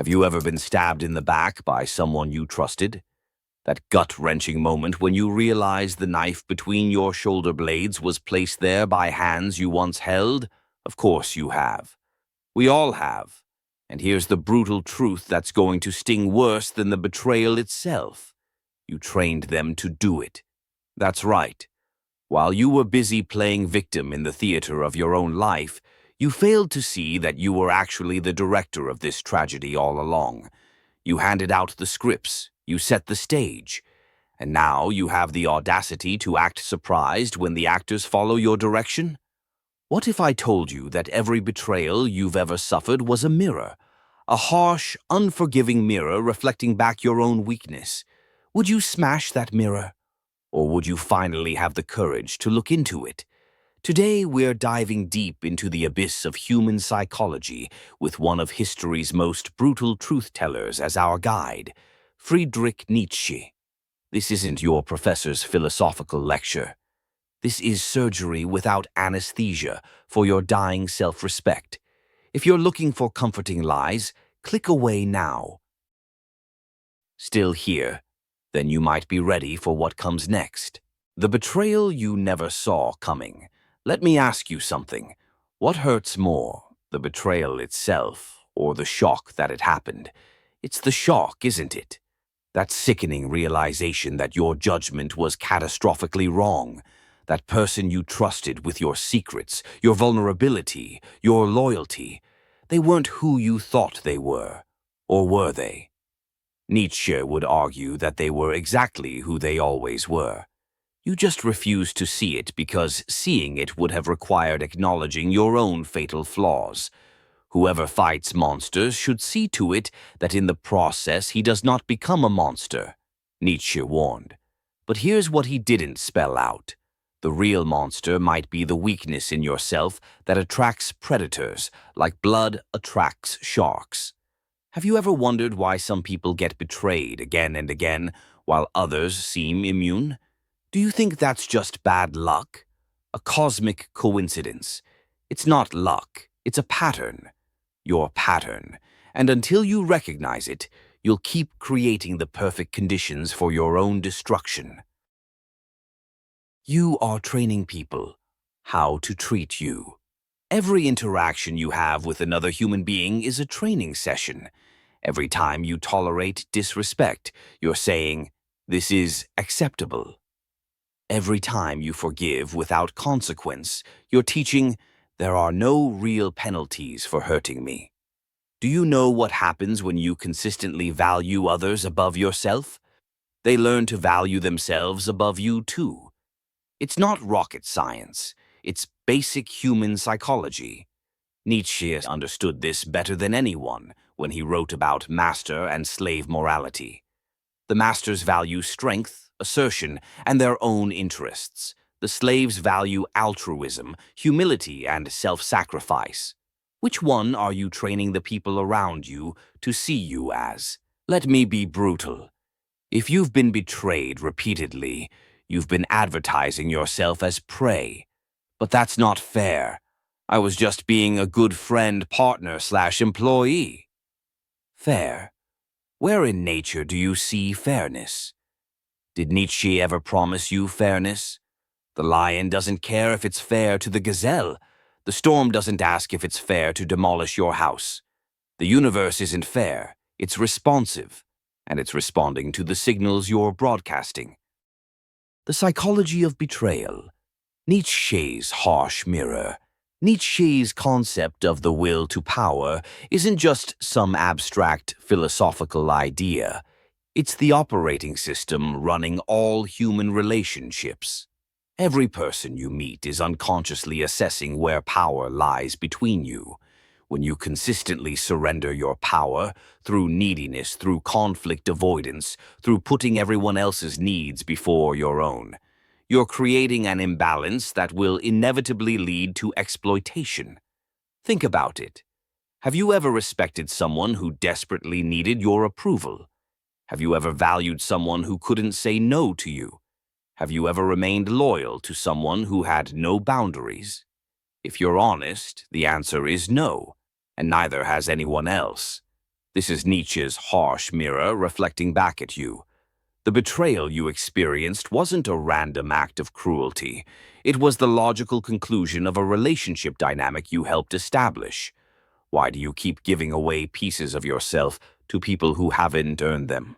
Have you ever been stabbed in the back by someone you trusted? That gut-wrenching moment when you realize the knife between your shoulder blades was placed there by hands you once held? Of course you have. We all have. And here's the brutal truth that's going to sting worse than the betrayal itself. You trained them to do it. That's right. While you were busy playing victim in the theater of your own life, you failed to see that you were actually the director of this tragedy all along. You handed out the scripts, you set the stage, and now you have the audacity to act surprised when the actors follow your direction? What if I told you that every betrayal you've ever suffered was a mirror? A harsh, unforgiving mirror reflecting back your own weakness. Would you smash that mirror? Or would you finally have the courage to look into it? Today we're diving deep into the abyss of human psychology with one of history's most brutal truth-tellers as our guide, Friedrich Nietzsche. This isn't your professor's philosophical lecture. This is surgery without anesthesia for your dying self-respect. If you're looking for comforting lies, click away now. Still here? Then you might be ready for what comes next. The betrayal you never saw coming. Let me ask you something. What hurts more, the betrayal itself or the shock that it happened? It's the shock, isn't it? That sickening realization that your judgment was catastrophically wrong. That person you trusted with your secrets, your vulnerability, your loyalty. They weren't who you thought they were. Or were they? Nietzsche would argue that they were exactly who they always were. You just refused to see it because seeing it would have required acknowledging your own fatal flaws. Whoever fights monsters should see to it that in the process he does not become a monster, Nietzsche warned. But here's what he didn't spell out. The real monster might be the weakness in yourself that attracts predators, like blood attracts sharks. Have you ever wondered why some people get betrayed again and again, while others seem immune? Do you think that's just bad luck? A cosmic coincidence? It's not luck, it's a pattern. Your pattern. And until you recognize it, you'll keep creating the perfect conditions for your own destruction. You are training people how to treat you. Every interaction you have with another human being is a training session. Every time you tolerate disrespect, you're saying, "This is acceptable." Every time you forgive without consequence, you're teaching, "There are no real penalties for hurting me." Do you know what happens when you consistently value others above yourself? They learn to value themselves above you too. It's not rocket science. It's basic human psychology. Nietzsche understood this better than anyone when he wrote about master and slave morality. The masters value strength, assertion, and their own interests. The slaves value altruism, humility, and self-sacrifice. Which one are you training the people around you to see you as? Let me be brutal. If you've been betrayed repeatedly, you've been advertising yourself as prey. But that's not fair. I was just being a good friend, partner/employee. Fair? Where in nature do you see fairness? Did Nietzsche ever promise you fairness? The lion doesn't care if it's fair to the gazelle. The storm doesn't ask if it's fair to demolish your house. The universe isn't fair. It's responsive, and it's responding to the signals you're broadcasting. The psychology of betrayal. Nietzsche's harsh mirror. Nietzsche's concept of the will to power isn't just some abstract philosophical idea. It's the operating system running all human relationships. Every person you meet is unconsciously assessing where power lies between you. When you consistently surrender your power, through neediness, through conflict avoidance, through putting everyone else's needs before your own, you're creating an imbalance that will inevitably lead to exploitation. Think about it. Have you ever respected someone who desperately needed your approval? Have you ever valued someone who couldn't say no to you? Have you ever remained loyal to someone who had no boundaries? If you're honest, the answer is no, and neither has anyone else. This is Nietzsche's harsh mirror reflecting back at you. The betrayal you experienced wasn't a random act of cruelty. It was the logical conclusion of a relationship dynamic you helped establish. Why do you keep giving away pieces of yourself to people who haven't earned them?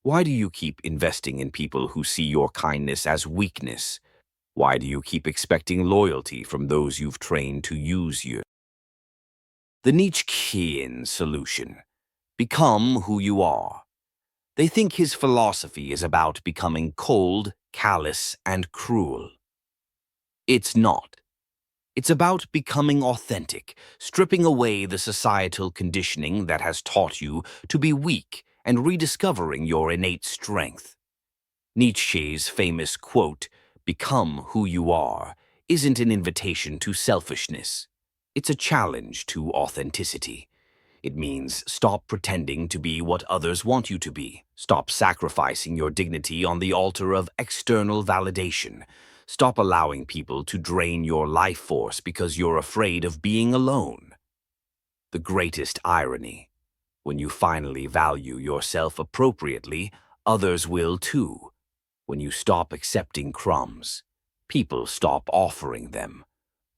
Why do you keep investing in people who see your kindness as weakness? Why do you keep expecting loyalty from those you've trained to use you? The Nietzschean solution: become who you are. They think his philosophy is about becoming cold, callous, and cruel. It's not. It's about becoming authentic, stripping away the societal conditioning that has taught you to be weak and rediscovering your innate strength. Nietzsche's famous quote, "Become who you are," isn't an invitation to selfishness. It's a challenge to authenticity. It means stop pretending to be what others want you to be. Stop sacrificing your dignity on the altar of external validation. Stop allowing people to drain your life force because you're afraid of being alone. The greatest irony: when you finally value yourself appropriately, others will too. When you stop accepting crumbs, people stop offering them.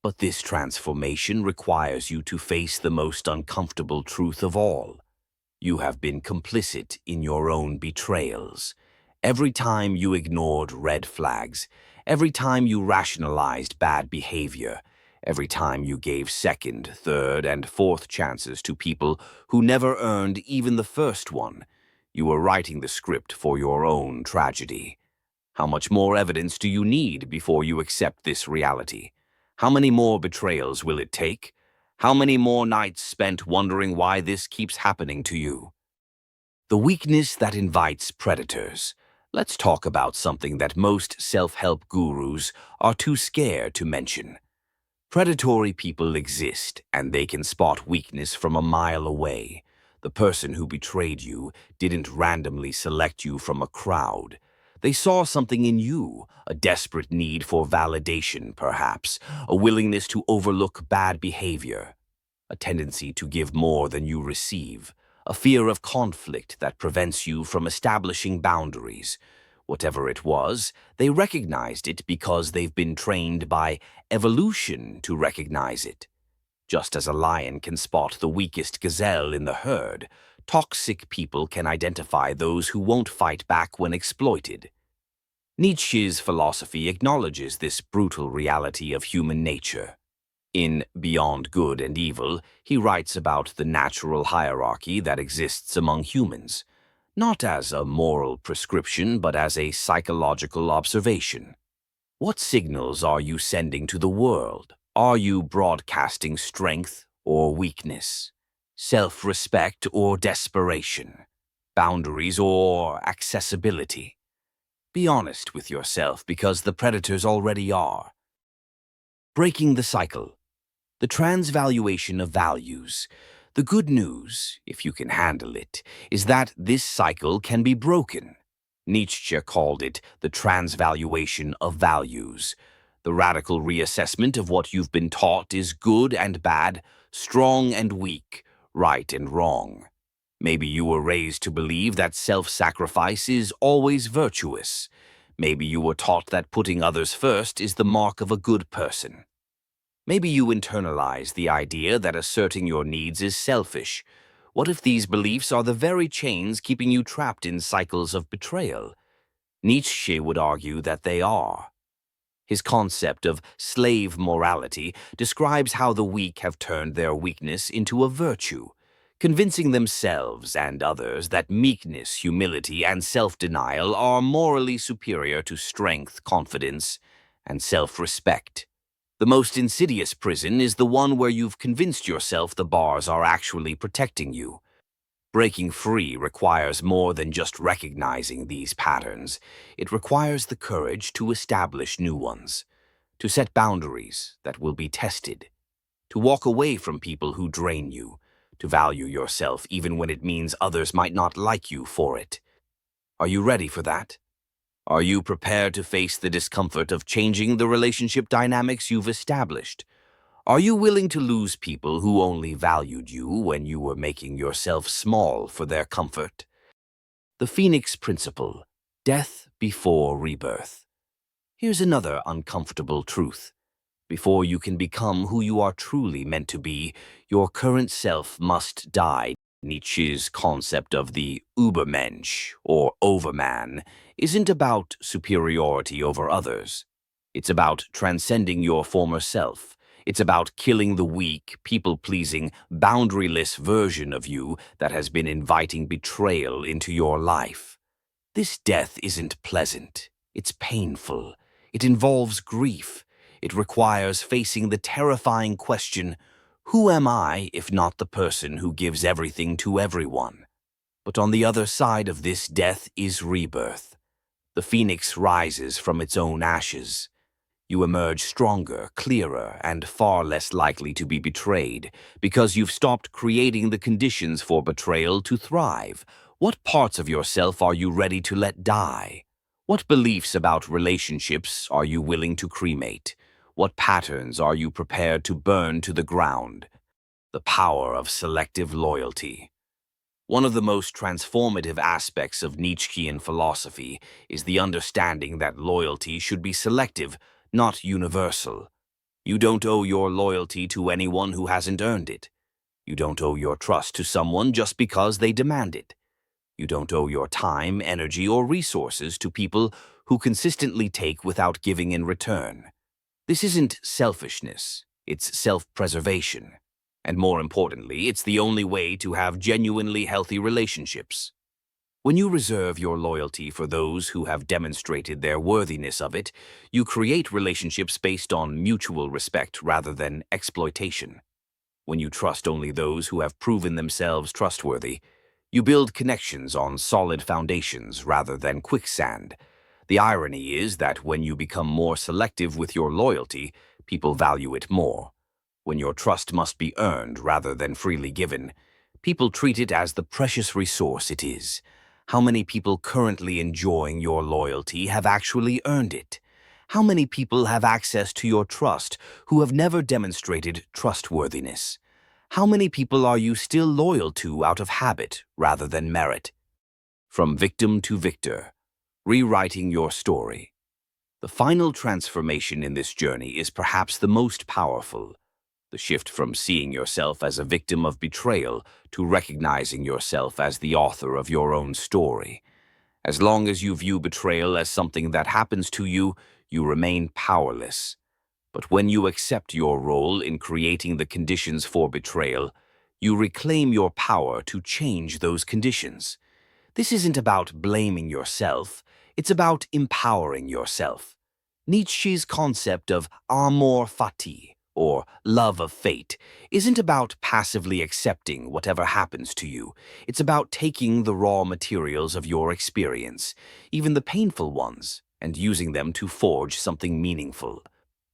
But this transformation requires you to face the most uncomfortable truth of all. You have been complicit in your own betrayals. Every time you ignored red flags, every time you rationalized bad behavior, every time you gave second, third, and fourth chances to people who never earned even the first one, you were writing the script for your own tragedy. How much more evidence do you need before you accept this reality? How many more betrayals will it take? How many more nights spent wondering why this keeps happening to you? The weakness that invites predators. Let's talk about something that most self-help gurus are too scared to mention. Predatory people exist, and they can spot weakness from a mile away. The person who betrayed you didn't randomly select you from a crowd. They saw something in you, a desperate need for validation, perhaps, a willingness to overlook bad behavior, a tendency to give more than you receive, a fear of conflict that prevents you from establishing boundaries. Whatever it was, they recognized it because they've been trained by evolution to recognize it. Just as a lion can spot the weakest gazelle in the herd, toxic people can identify those who won't fight back when exploited. Nietzsche's philosophy acknowledges this brutal reality of human nature. In Beyond Good and Evil, he writes about the natural hierarchy that exists among humans, not as a moral prescription, but as a psychological observation. What signals are you sending to the world? Are you broadcasting strength or weakness? Self-respect or desperation? Boundaries or accessibility? Be honest with yourself, because the predators already are. Breaking the cycle. The transvaluation of values. The good news, if you can handle it, is that this cycle can be broken. Nietzsche called it the transvaluation of values. The radical reassessment of what you've been taught is good and bad, strong and weak, right and wrong. Maybe you were raised to believe that self-sacrifice is always virtuous. Maybe you were taught that putting others first is the mark of a good person. Maybe you internalize the idea that asserting your needs is selfish. What if these beliefs are the very chains keeping you trapped in cycles of betrayal? Nietzsche would argue that they are. His concept of slave morality describes how the weak have turned their weakness into a virtue, convincing themselves and others that meekness, humility, and self-denial are morally superior to strength, confidence, and self-respect. The most insidious prison is the one where you've convinced yourself the bars are actually protecting you. Breaking free requires more than just recognizing these patterns. It requires the courage to establish new ones, to set boundaries that will be tested, to walk away from people who drain you, to value yourself even when it means others might not like you for it. Are you ready for that? Are you prepared to face the discomfort of changing the relationship dynamics you've established? Are you willing to lose people who only valued you when you were making yourself small for their comfort? The Phoenix Principle: death before rebirth. Here's another uncomfortable truth. Before you can become who you are truly meant to be, your current self must die. Nietzsche's concept of the Übermensch, or overman, isn't about superiority over others. It's about transcending your former self. It's about killing the weak, people-pleasing, boundaryless version of you that has been inviting betrayal into your life. This death isn't pleasant. It's painful. It involves grief. It requires facing the terrifying question, who am I if not the person who gives everything to everyone? But on the other side of this death is rebirth. The phoenix rises from its own ashes. You emerge stronger, clearer, and far less likely to be betrayed because you've stopped creating the conditions for betrayal to thrive. What parts of yourself are you ready to let die? What beliefs about relationships are you willing to cremate? What patterns are you prepared to burn to the ground? The power of selective loyalty. One of the most transformative aspects of Nietzschean philosophy is the understanding that loyalty should be selective, not universal. You don't owe your loyalty to anyone who hasn't earned it. You don't owe your trust to someone just because they demand it. You don't owe your time, energy, or resources to people who consistently take without giving in return. This isn't selfishness, it's self-preservation. And more importantly, it's the only way to have genuinely healthy relationships. When you reserve your loyalty for those who have demonstrated their worthiness of it, you create relationships based on mutual respect rather than exploitation. When you trust only those who have proven themselves trustworthy, you build connections on solid foundations rather than quicksand. The irony is that when you become more selective with your loyalty, people value it more. When your trust must be earned rather than freely given, people treat it as the precious resource it is. How many people currently enjoying your loyalty have actually earned it? How many people have access to your trust who have never demonstrated trustworthiness? How many people are you still loyal to out of habit rather than merit? From victim to victor, rewriting your story. The final transformation in this journey is perhaps the most powerful. The shift from seeing yourself as a victim of betrayal to recognizing yourself as the author of your own story. As long as you view betrayal as something that happens to you, you remain powerless. But when you accept your role in creating the conditions for betrayal, you reclaim your power to change those conditions. This isn't about blaming yourself, it's about empowering yourself. Nietzsche's concept of amor fati, or love of fate, isn't about passively accepting whatever happens to you. It's about taking the raw materials of your experience, even the painful ones, and using them to forge something meaningful.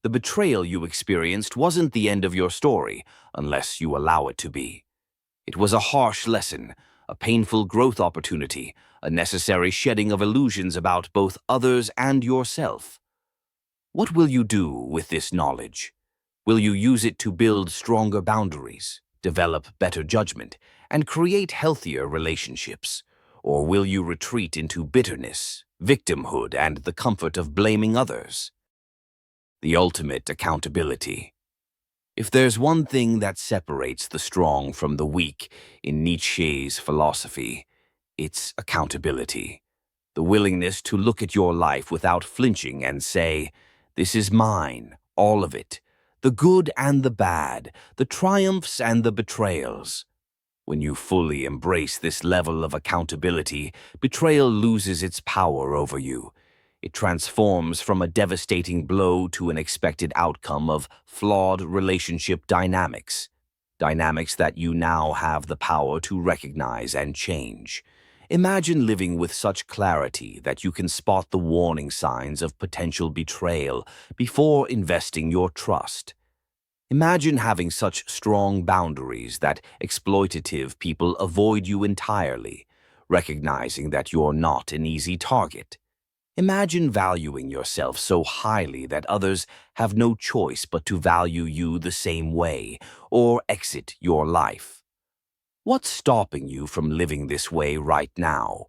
The betrayal you experienced wasn't the end of your story, unless you allow it to be. It was a harsh lesson, a painful growth opportunity, a necessary shedding of illusions about both others and yourself. What will you do with this knowledge? Will you use it to build stronger boundaries, develop better judgment, and create healthier relationships? Or will you retreat into bitterness, victimhood, and the comfort of blaming others? The ultimate accountability. If there's one thing that separates the strong from the weak in Nietzsche's philosophy, it's accountability. The willingness to look at your life without flinching and say, "This is mine, all of it. The good and the bad, the triumphs and the betrayals." When you fully embrace this level of accountability, betrayal loses its power over you. It transforms from a devastating blow to an expected outcome of flawed relationship dynamics. Dynamics that you now have the power to recognize and change. Imagine living with such clarity that you can spot the warning signs of potential betrayal before investing your trust. Imagine having such strong boundaries that exploitative people avoid you entirely, recognizing that you're not an easy target. Imagine valuing yourself so highly that others have no choice but to value you the same way or exit your life. What's stopping you from living this way right now?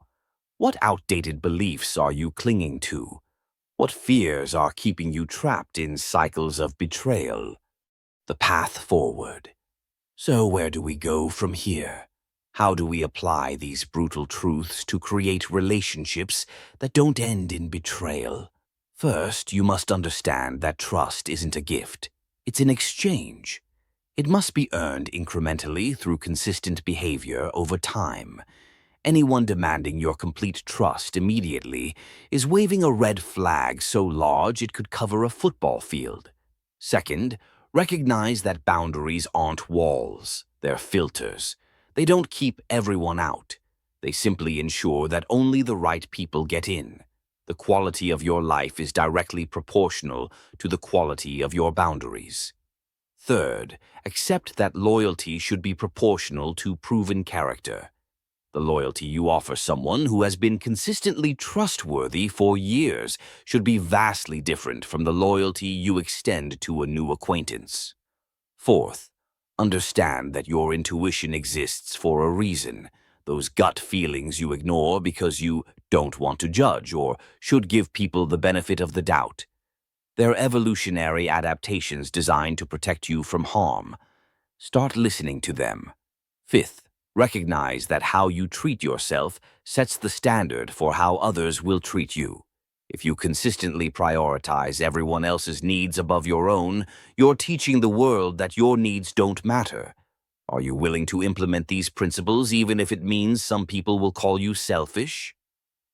What outdated beliefs are you clinging to? What fears are keeping you trapped in cycles of betrayal? The path forward. So where do we go from here? How do we apply these brutal truths to create relationships that don't end in betrayal? First, you must understand that trust isn't a gift. It's an exchange. It must be earned incrementally through consistent behavior over time. Anyone demanding your complete trust immediately is waving a red flag so large it could cover a football field. Second, recognize that boundaries aren't walls, they're filters. They don't keep everyone out. They simply ensure that only the right people get in. The quality of your life is directly proportional to the quality of your boundaries. Third, accept that loyalty should be proportional to proven character. The loyalty you offer someone who has been consistently trustworthy for years should be vastly different from the loyalty you extend to a new acquaintance. Fourth, understand that your intuition exists for a reason. Those gut feelings you ignore because you don't want to judge or should give people the benefit of the doubt. They're evolutionary adaptations designed to protect you from harm. Start listening to them. Fifth, recognize that how you treat yourself sets the standard for how others will treat you. If you consistently prioritize everyone else's needs above your own, you're teaching the world that your needs don't matter. Are you willing to implement these principles even if it means some people will call you selfish?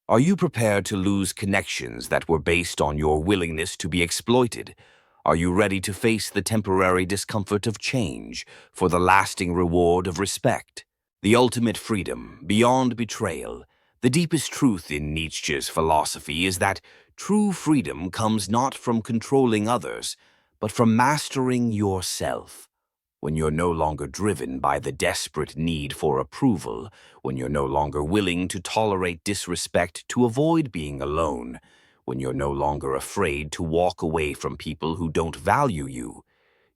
Are you prepared to lose connections that were based on your willingness to be exploited? Are you ready to face the temporary discomfort of change for the lasting reward of respect? The ultimate freedom, beyond betrayal. The deepest truth in Nietzsche's philosophy is that true freedom comes not from controlling others, but from mastering yourself. When you're no longer driven by the desperate need for approval, when you're no longer willing to tolerate disrespect to avoid being alone, when you're no longer afraid to walk away from people who don't value you,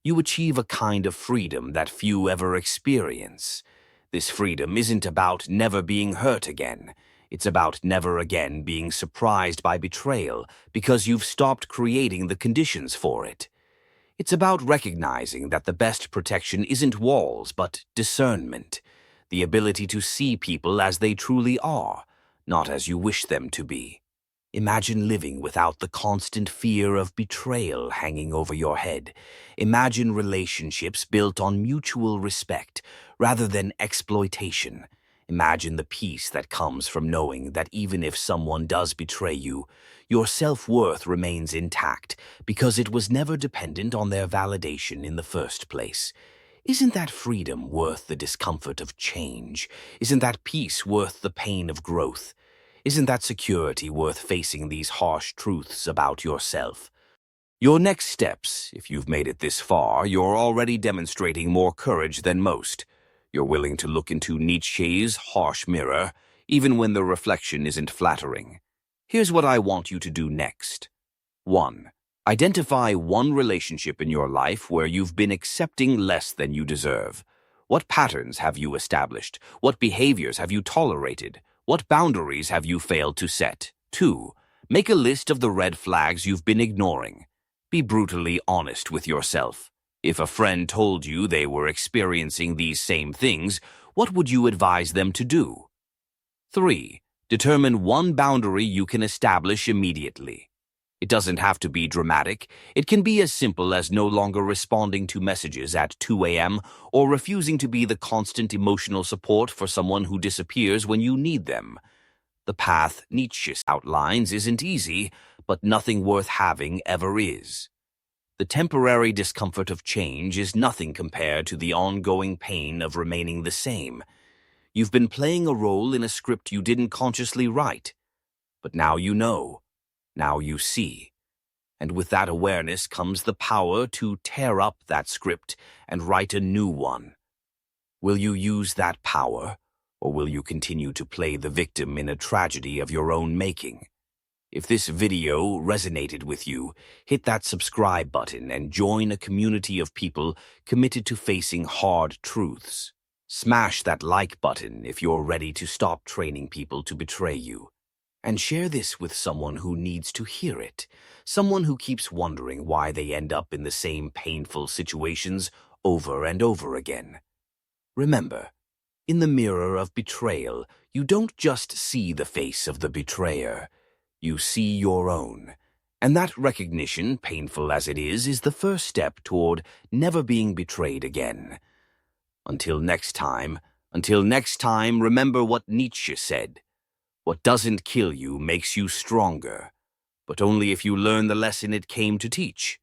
you achieve a kind of freedom that few ever experience. This freedom isn't about never being hurt again. It's about never again being surprised by betrayal because you've stopped creating the conditions for it. It's about recognizing that the best protection isn't walls, but discernment, the ability to see people as they truly are, not as you wish them to be. Imagine living without the constant fear of betrayal hanging over your head. Imagine relationships built on mutual respect rather than exploitation. Imagine the peace that comes from knowing that even if someone does betray you, your self-worth remains intact because it was never dependent on their validation in the first place. Isn't that freedom worth the discomfort of change? Isn't that peace worth the pain of growth? Isn't that security worth facing these harsh truths about yourself? Your next steps, if you've made it this far, you're already demonstrating more courage than most. You're willing to look into Nietzsche's harsh mirror, even when the reflection isn't flattering. Here's what I want you to do next. 1. Identify one relationship in your life where you've been accepting less than you deserve. What patterns have you established? What behaviors have you tolerated? What boundaries have you failed to set? 2. Make a list of the red flags you've been ignoring. Be brutally honest with yourself. If a friend told you they were experiencing these same things, what would you advise them to do? 3. Determine one boundary you can establish immediately. It doesn't have to be dramatic. It can be as simple as no longer responding to messages at 2 a.m. or refusing to be the constant emotional support for someone who disappears when you need them. The path Nietzsche outlines isn't easy, but nothing worth having ever is. The temporary discomfort of change is nothing compared to the ongoing pain of remaining the same. You've been playing a role in a script you didn't consciously write, but now you know. Now you see. And with that awareness comes the power to tear up that script and write a new one. Will you use that power, or will you continue to play the victim in a tragedy of your own making? If this video resonated with you, hit that subscribe button and join a community of people committed to facing hard truths. Smash that like button if you're ready to stop training people to betray you. And share this with someone who needs to hear it, someone who keeps wondering why they end up in the same painful situations over and over again. Remember, in the mirror of betrayal, you don't just see the face of the betrayer, you see your own. And that recognition, painful as it is the first step toward never being betrayed again. Until next time, remember what Nietzsche said. What doesn't kill you makes you stronger, but only if you learn the lesson it came to teach.